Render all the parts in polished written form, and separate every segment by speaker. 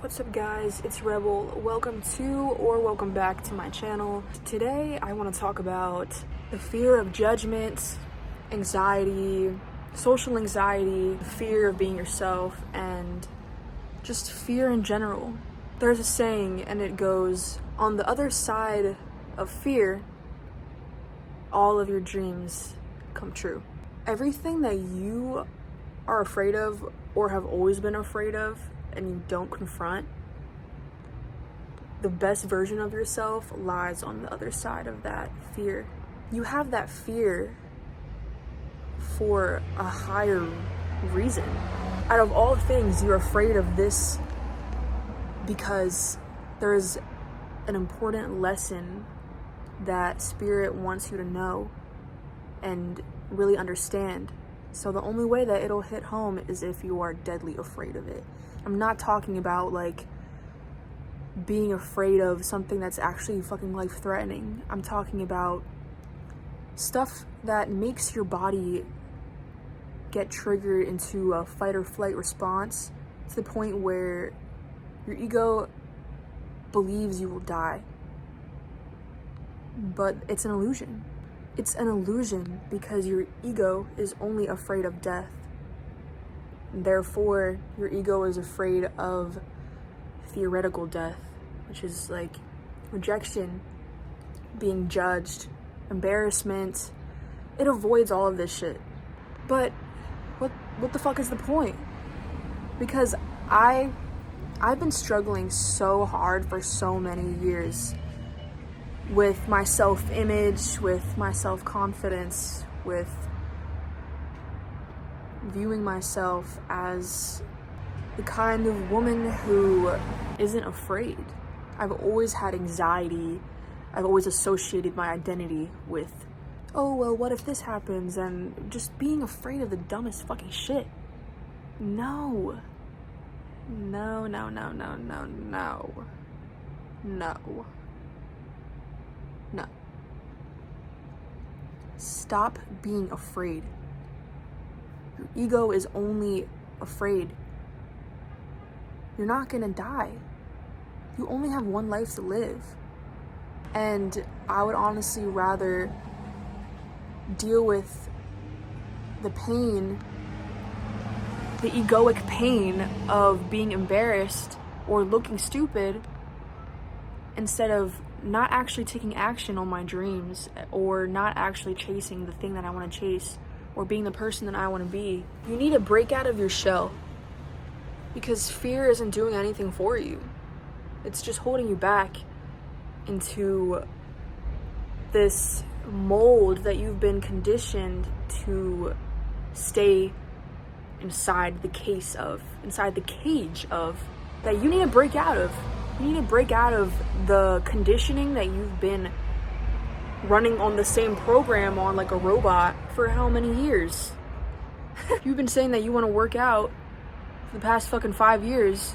Speaker 1: What's up guys, it's Rebel. Welcome back to my channel. Today I want to talk about the fear of judgment, anxiety, social anxiety, fear of being yourself, and just fear in general. There's a saying and it goes, on the other side of fear, all of your dreams come true. Everything that you are afraid of or have always been afraid of and you don't confront, the best version of yourself lies on the other side of that fear. You have that fear for a higher reason. Out of all things, you're afraid of this because there's an important lesson that Spirit wants you to know and really understand. So the only way that it'll hit home is if you are deadly afraid of it. I'm not talking about like being afraid of something that's actually fucking life-threatening. I'm talking about stuff that makes your body get triggered into a fight or flight response to the point where your ego believes you will die. But it's an illusion. It's an illusion because your ego is only afraid of death. Therefore, your ego is afraid of theoretical death, which is like rejection, being judged, embarrassment. It avoids all of this shit. But what the fuck is the point? Because I've been struggling so hard for so many years with my self-image, with my self-confidence, with viewing myself as the kind of woman who isn't afraid. I've always had anxiety. I've always associated my identity with, oh, well, what if this happens? And just being afraid of the dumbest fucking shit. No. No. Stop being afraid. Your ego is only afraid. You're not gonna die. You only have one life to live. And I would honestly rather deal with the pain, the egoic pain of being embarrassed or looking stupid, instead of not actually taking action on my dreams or not actually chasing the thing that I want to chase or being the person that I want to be. You need to break out of your shell because fear isn't doing anything for you. It's just holding you back into this mold that you've been conditioned to stay inside the cage of, that you need to break out of. You need to break out of the conditioning that you've been running on the same program on like a robot for how many years? You've been saying that you want to work out for the past fucking 5 years.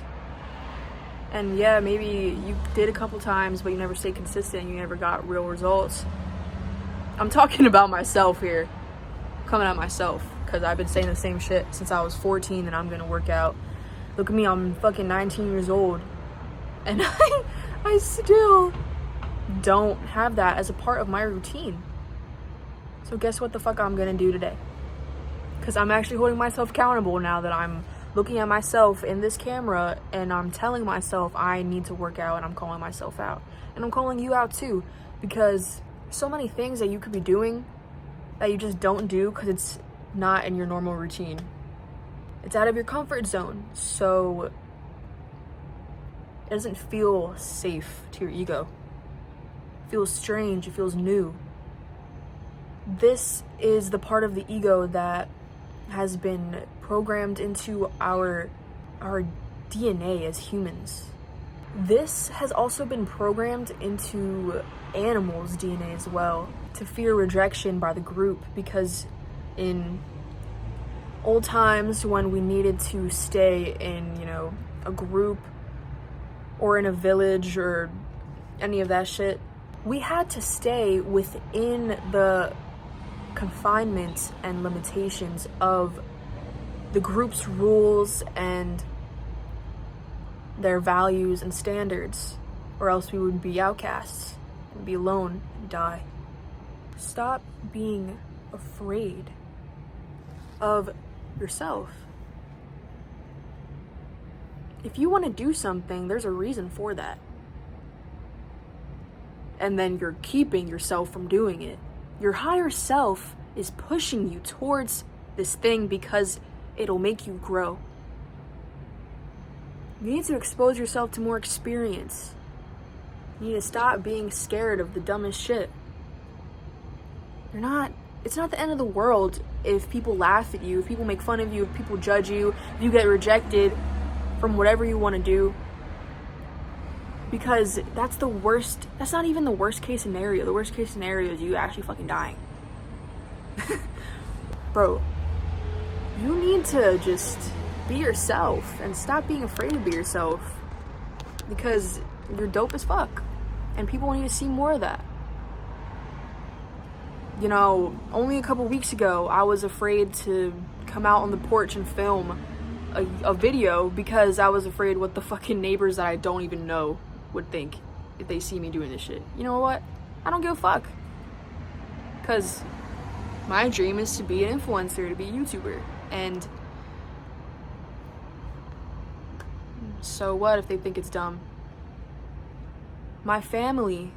Speaker 1: And yeah, maybe you did a couple times, but you never stayed consistent. You never got real results. I'm talking about myself here. Coming at myself. Because I've been saying the same shit since I was 14 and I'm going to work out. Look at me, I'm fucking 19 years old. And I still don't have that as a part of my routine. So guess what the fuck I'm gonna do today? Because I'm actually holding myself accountable now that I'm looking at myself in this camera and I'm telling myself I need to work out, and I'm calling myself out. And I'm calling you out too, because so many things that you could be doing that you just don't do because it's not in your normal routine. It's out of your comfort zone, so it doesn't feel safe to your ego. It feels strange, it feels new. This is the part of the ego that has been programmed into our DNA as humans. This has also been programmed into animals' DNA as well, to fear rejection by the group, because in old times when we needed to stay in, a group or in a village or any of that shit, we had to stay within the confinements and limitations of the group's rules and their values and standards, or else we would be outcasts and be alone and die. Stop being afraid of yourself. If you want to do something, there's a reason for that. And then you're keeping yourself from doing it. Your higher self is pushing you towards this thing because it'll make you grow. You need to expose yourself to more experience. You need to stop being scared of the dumbest shit. It's not the end of the world if people laugh at you, if people make fun of you, if people judge you, if you get rejected from whatever you want to do. Because that's the worst. That's not even the worst case scenario. The worst case scenario is you actually fucking dying. Bro, you need to just be yourself and stop being afraid to be yourself. Because you're dope as fuck. And people need to see more of that. You know, only a couple weeks ago, I was afraid to come out on the porch and film a video because I was afraid what the fucking neighbors that I don't even know would think if they see me doing this shit. You know what? I don't give a fuck. Because my dream is to be an influencer, to be a YouTuber. And so what if they think it's dumb? My family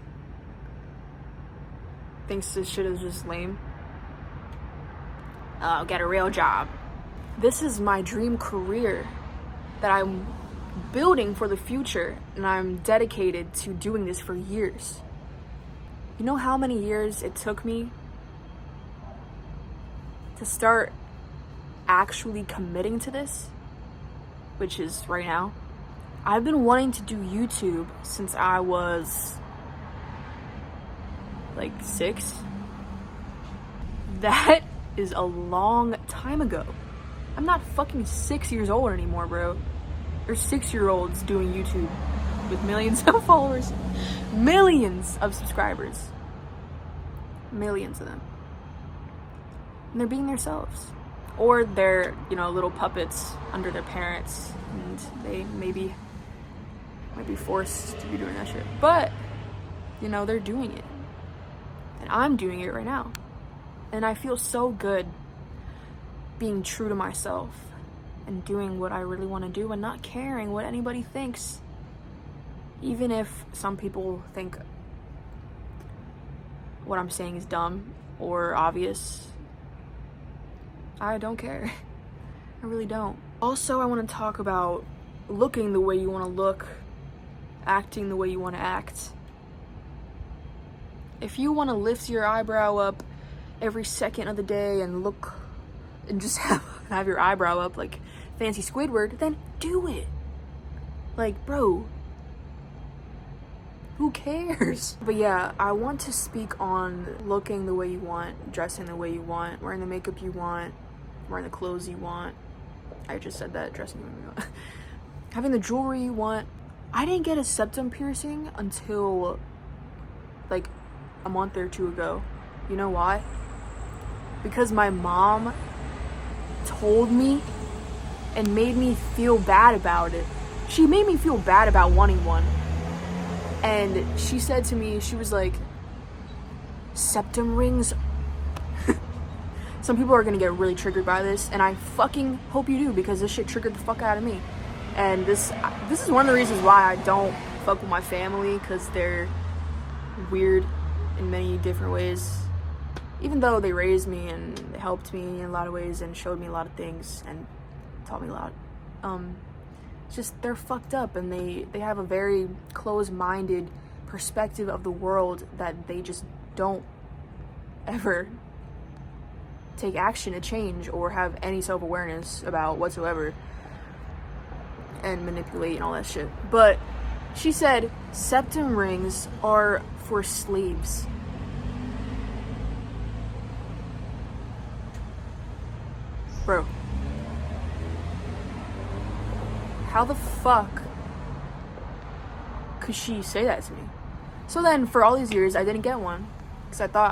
Speaker 1: thinks this shit is just lame. Oh, get a real job. This is my dream career that I'm building for the future, and I'm dedicated to doing this for years. You know how many years it took me to start actually committing to this? Which is right now. I've been wanting to do YouTube since I was like 6. That is a long time ago. I'm not fucking 6 years old anymore, bro. There's 6-year-olds doing YouTube with millions of followers, millions of subscribers, millions of them. And they're being themselves. Or they're, you know, little puppets under their parents, and they might be forced to be doing that shit. But, you know, they're doing it. And I'm doing it right now. And I feel so good being true to myself and doing what I really want to do and not caring what anybody thinks. Even if some people think what I'm saying is dumb or obvious, I don't care. I really don't. Also, I want to talk about looking the way you want to look, acting the way you want to act. If you want to lift your eyebrow up every second of the day and look and just have your eyebrow up like fancy Squidward, then do it. Like, bro, who cares? But yeah, I want to speak on looking the way you want, dressing the way you want, wearing the makeup you want, wearing the clothes you want. I just said that, dressing the way you want. Having the jewelry you want. I didn't get a septum piercing until like a month or two ago. You know why? Because my mom told me and made me feel bad about it. She made me feel bad about wanting one. And she said to me, she was like, septum rings. Some people are gonna get really triggered by this, and I fucking hope you do, because this shit triggered the fuck out of me. And this is one of the reasons why I don't fuck with my family, because they're weird in many different ways. Even though they raised me and they helped me in a lot of ways and showed me a lot of things and taught me a lot. It's just, they're fucked up, and they have a very closed-minded perspective of the world that they just don't ever take action to change or have any self-awareness about whatsoever, and manipulate and all that shit. But she said septum rings are for slaves. Bro, how the fuck could she say that to me? So then for all these years I didn't get one because I thought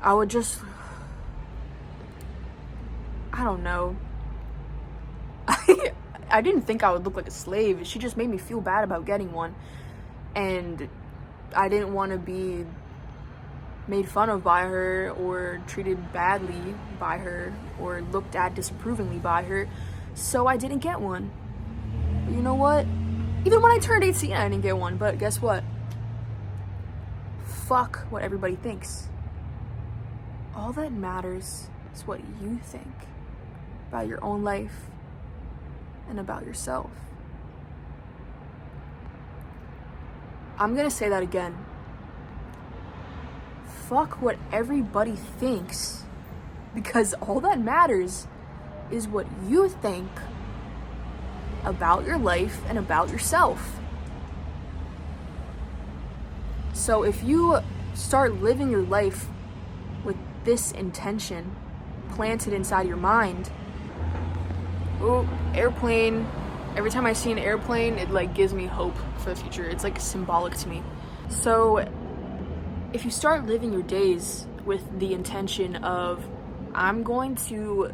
Speaker 1: I would just, I don't know. I didn't think I would look like a slave. She just made me feel bad about getting one. And I didn't want to be made fun of by her or treated badly by her or looked at disapprovingly by her. So I didn't get one. But you know what? Even when I turned 18, I didn't get one. But guess what? Fuck what everybody thinks. All that matters is what you think about your own life and about yourself. I'm gonna say that again. Fuck what everybody thinks, because all that matters is what you think about your life and about yourself. So if you start living your life with this intention planted inside your mind, oh, airplane. Every time I see an airplane, it like gives me hope for the future. It's like symbolic to me. So if you start living your days with the intention of, I'm going to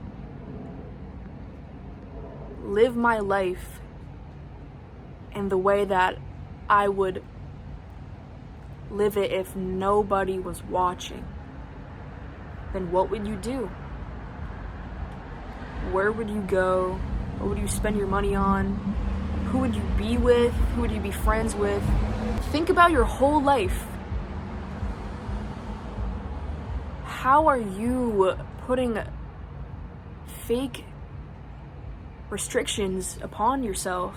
Speaker 1: live my life in the way that I would live it if nobody was watching, then what would you do? Where would you go? What would you spend your money on? Who would you be with? Who would you be friends with? Think about your whole life. How are you putting fake restrictions upon yourself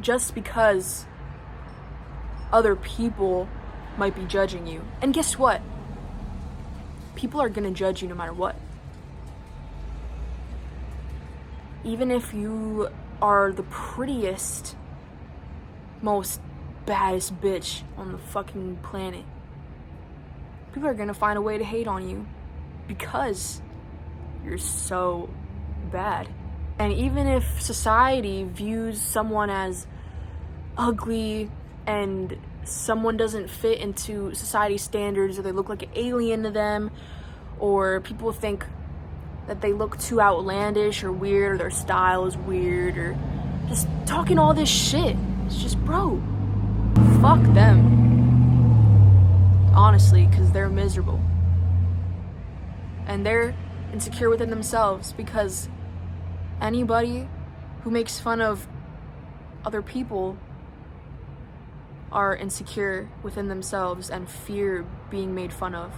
Speaker 1: just because other people might be judging you? And guess what? People are gonna judge you no matter what. Even if you are the prettiest, most baddest bitch on the fucking planet, people are gonna find a way to hate on you because you're so bad. And even if society views someone as ugly and someone doesn't fit into society's standards, or they look like an alien to them, or people think that they look too outlandish or weird, or their style is weird, or just talking all this shit, it's just, bro, fuck them. Honestly, because they're miserable. And they're insecure within themselves, because anybody who makes fun of other people are insecure within themselves and fear being made fun of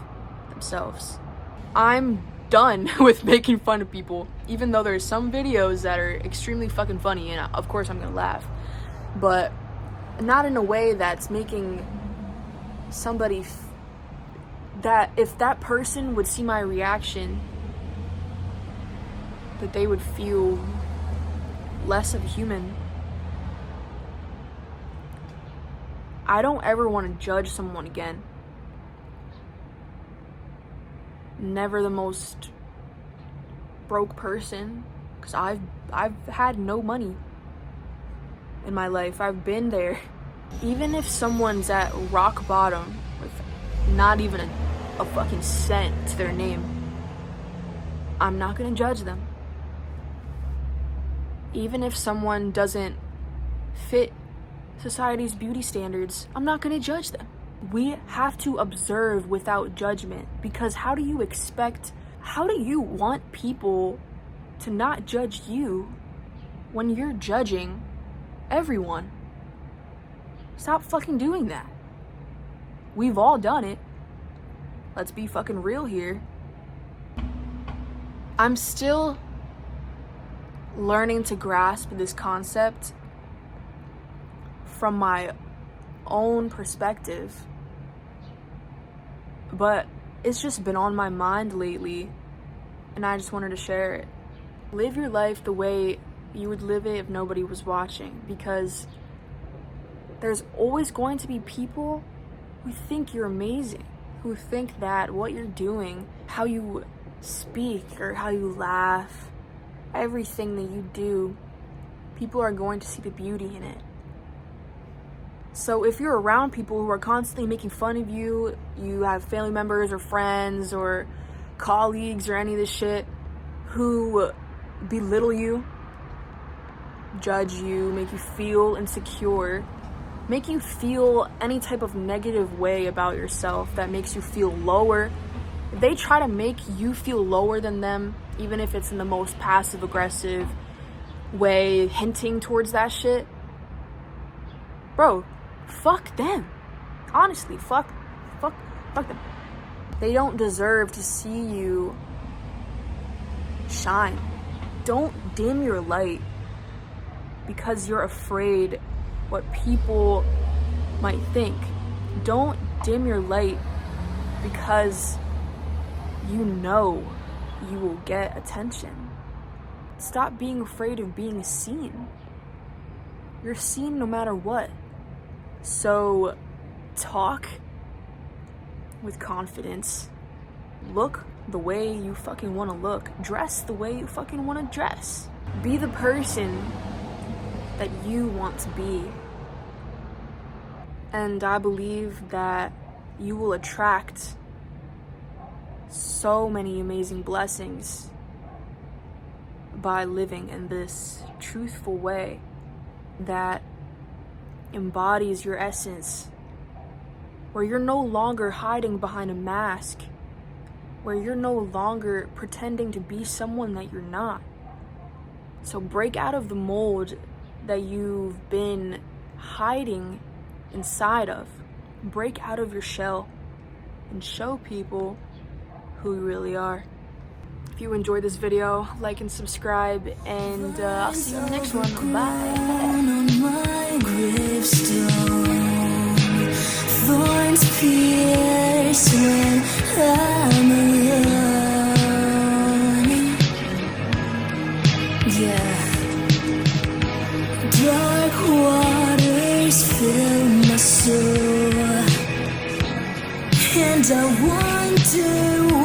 Speaker 1: themselves. I'm done with making fun of people, even though there's some videos that are extremely fucking funny, and of course I'm gonna laugh, but not in a way that's making somebody that if that person would see my reaction, that they would feel less of a human. I don't ever want to judge someone again. Never the most broke person, because I've had no money in my life. I've been there. Even if someone's at rock bottom with not even a fucking cent to their name, I'm not gonna judge them. Even if someone doesn't fit society's beauty standards, I'm not gonna judge them. We have to observe without judgment, because how do you want people to not judge you when you're judging everyone? Stop fucking doing that. We've all done it. Let's be fucking real here. I'm still learning to grasp this concept from my own perspective, but it's just been on my mind lately, and I just wanted to share it. Live your life the way you would live it if nobody was watching, because there's always going to be people who think you're amazing, who think that what you're doing, how you speak or how you laugh, everything that you do, people are going to see the beauty in it. So if you're around people who are constantly making fun of you, you have family members or friends or colleagues or any of this shit who belittle you, judge you, make you feel insecure, make you feel any type of negative way about yourself that makes you feel lower, if they try to make you feel lower than them, even if it's in the most passive aggressive way, hinting towards that shit, bro, fuck them. Honestly, fuck them. They don't deserve to see you shine. Don't dim your light because you're afraid what people might think. Don't dim your light because you know you will get attention. Stop being afraid of being seen. You're seen no matter what. So talk with confidence. Look the way you fucking want to look. Dress the way you fucking want to dress. Be the person that you want to be. And I believe that you will attract so many amazing blessings by living in this truthful way that embodies your essence, where you're no longer hiding behind a mask, where you're no longer pretending to be someone that you're not. So break out of the mold that you've been hiding inside of. Break out of your shell and show people who you really are. If you enjoyed this video, like and subscribe, and I'll see you in the next one. Bye. Thorns pierce when I'm alone. Yeah. Dark waters fill my soul, and I wonder